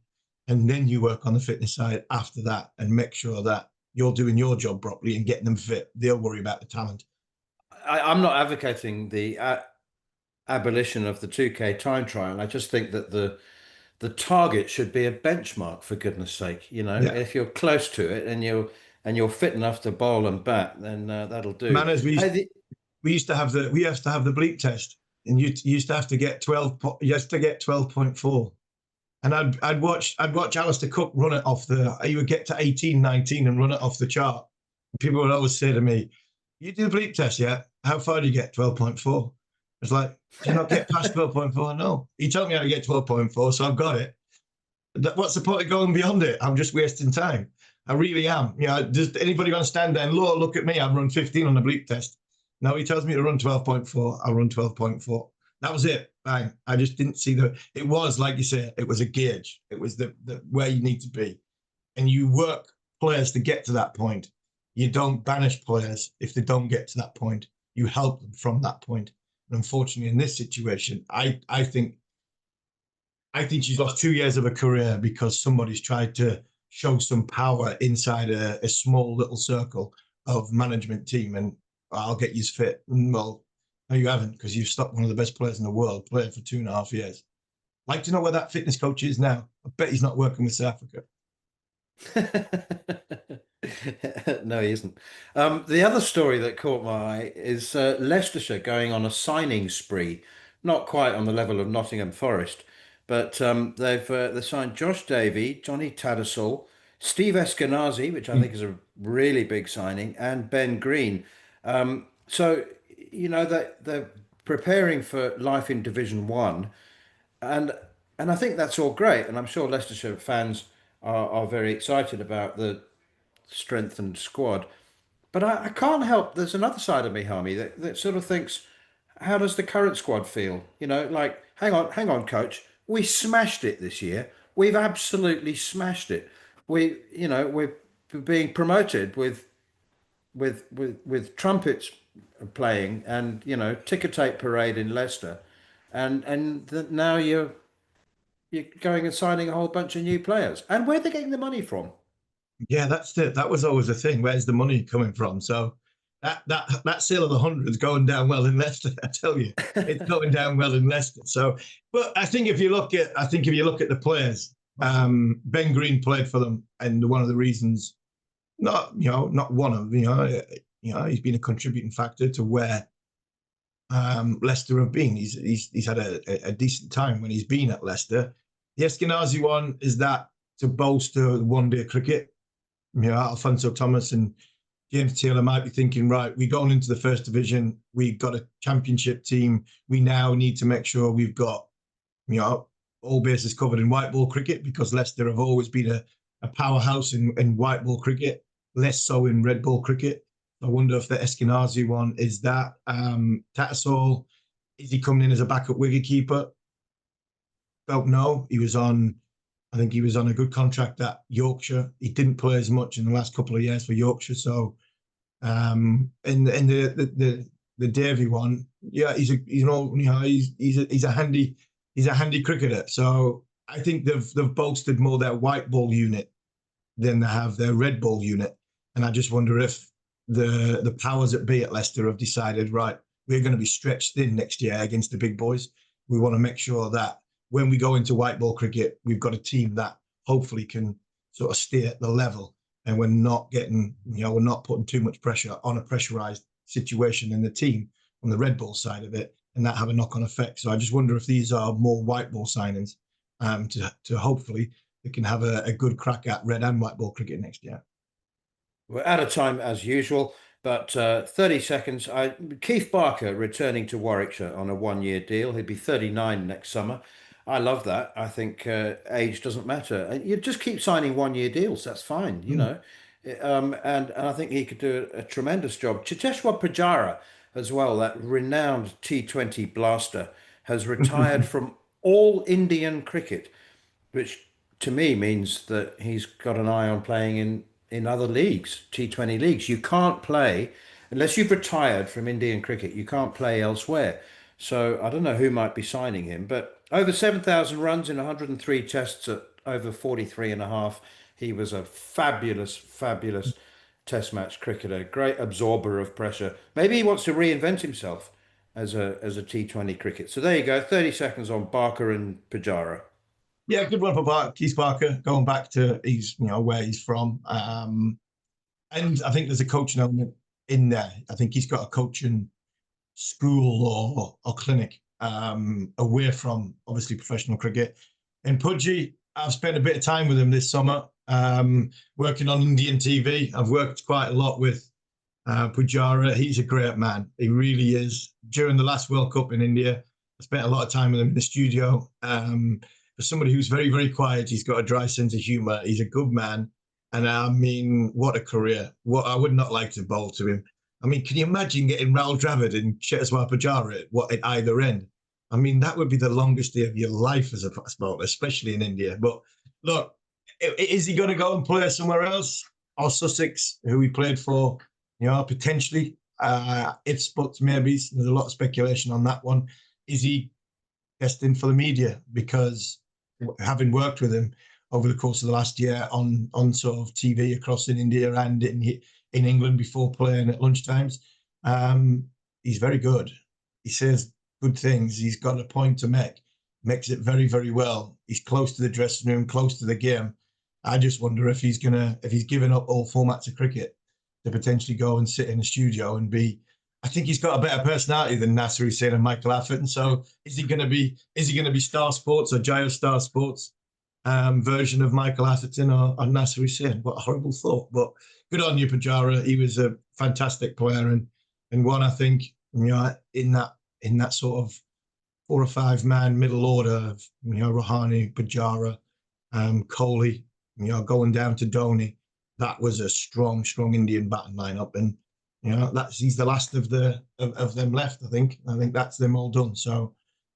And then you work on the fitness side after that and make sure that you're doing your job properly and getting them fit. They'll worry about the talent. I'm not advocating the abolition of the 2K time trial. I just think that the target should be a benchmark, for goodness sake. If you're close to it and you're fit enough to bowl and bat, then that'll do. Manners, we used to have the bleep test, and you used to have to get 12. You have to get 12.4. And I'd watch Alistair Cook run it off he would get to 18, 19 and run it off the chart. And people would always say to me, you do the bleep test yet? How far do you get? 12.4. It's like, do you not get past 12.4? No. He told me how to get 12.4, so I've got it. What's the point of going beyond it? I'm just wasting time. I really am. Does anybody going to stand there and look at me? I've run 15 on the bleep test. No, he tells me to run 12.4. I'll run 12.4. That was it. Bang. I just didn't see it was, like you said, it was a gauge. It was the where you need to be. And you work players to get to that point. You don't banish players if they don't get to that point. You help them from that point. And unfortunately, in this situation, I think she's lost 2 years of her career because somebody's tried to show some power inside a small little circle of management team, and I'll get you fit. Well, no, you haven't, because you've stopped one of the best players in the world playing for 2.5 years. I'd like to know where that fitness coach is now. I bet he's not working with South Africa. No, he isn't. The other story that caught my eye is Leicestershire going on a signing spree, not quite on the level of Nottingham Forest, but they've signed Josh Davey, Johnny Tattersall, Steve Eskenazi, which I think is a really big signing, and Ben Green. So they're preparing for life in Division One, and I think that's all great, and I'm sure Leicestershire fans are very excited about the strengthened squad. But I can't help, there's another side of me, Harmy, that sort of thinks, how does the current squad feel? Like, hang on, coach. We smashed it this year. We've absolutely smashed it. We're being promoted with trumpets playing and ticker tape parade in Leicester, and now you're going and signing a whole bunch of new players. And where are they getting the money from? Yeah, that was always the thing. Where's the money coming from? So that sale of the 100 is going down well in Leicester. I tell you, it's going down well in Leicester. So, but I think if you look at the players, Ben Green played for them, and one of the reasons, not one of he's been a contributing factor to where Leicester have been. He's had a decent time when he's been at Leicester. The Eskenazi one is that to bolster the one-day cricket. Alfonso Thomas and James Taylor might be thinking, right, we're going into the first division. We've got a championship team. We now need to make sure we've got, all bases covered in white ball cricket, because Leicester have always been a powerhouse in white ball cricket, less so in red ball cricket. I wonder if the Eskenazi one is that. Tattersall, is he coming in as a backup wicketkeeper? Don't know. I think he was on a good contract at Yorkshire. He didn't play as much in the last couple of years for Yorkshire. So, and the Davey one, yeah, he's a handy cricketer. So I think they've bolstered more their white ball unit than they have their red ball unit. And I just wonder if the powers that be at Leicester have decided, right, we're going to be stretched thin next year against the big boys. We want to make sure that when we go into white ball cricket, we've got a team that hopefully can sort of stay at the level, and we're not putting too much pressure on a pressurized situation in the team on the red ball side of it, and that have a knock-on effect. So I just wonder if these are more white ball signings to hopefully they can have a good crack at red and white ball cricket next year. We're out of time as usual, but 30 seconds. Keith Barker returning to Warwickshire on a 1-year deal. He'll be 39 next summer. I love that. I think age doesn't matter. You just keep signing 1-year deals. That's fine, and I think he could do a tremendous job. Chiteshwar Pujara as well, that renowned T20 blaster, has retired from all Indian cricket, which to me means that he's got an eye on playing in other leagues, T20 leagues. You can't play, unless you've retired from Indian cricket, you can't play elsewhere. So I don't know who might be signing him, but over 7,000 runs in 103 tests at over 43.5. He was a fabulous test match cricketer, great absorber of pressure. Maybe he wants to reinvent himself as a T20 cricket. So there you go, 30 seconds on Barker and Pujara. Yeah, good one for Keith Barker, going back to where he's from. And I think there's a coaching element in there. I think he's got a coaching school or clinic away from obviously professional cricket. And Pudgy, I've spent a bit of time with him this summer, working on Indian TV. I've worked quite a lot with Pujara. He's a great man. He really is. During the last World Cup in India, I spent a lot of time with him in the studio. For somebody who's very, very quiet, he's got a dry sense of humour. He's a good man. And I mean, what a career. What I would not like to bowl to him. I mean, can you imagine getting Rahul Dravid and Cheteshwar Pujara at either end? I mean, that would be the longest day of your life as a fast bowler, especially in India. But look, is he going to go and play somewhere else? Or Sussex, who he played for, potentially. Ifs, buts, maybes. There's a lot of speculation on that one. Is he destined for the media? Because having worked with him over the course of the last year on sort of TV across in India and in England before playing at lunchtimes, he's very good. He says good things. He's got a point to make. Makes it very, very well. He's close to the dressing room, close to the game. I just wonder if he's given up all formats of cricket to potentially go and sit in a studio and be. I think he's got a better personality than Nasser Hussain and Michael Atherton. So is he going to be Star Sports or Jio Star Sports version of Michael Atherton or Nasser Hussain? What a horrible thought. But good on you, Pujara. He was a fantastic player and one I think in that sort of 4 or 5 man middle order of Rahane, Pujara, Kohli, going down to Dhoni. That was a strong Indian batting lineup, and he's the last of them left. I think that's them all done. So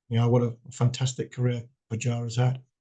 what a fantastic career Pujara's had.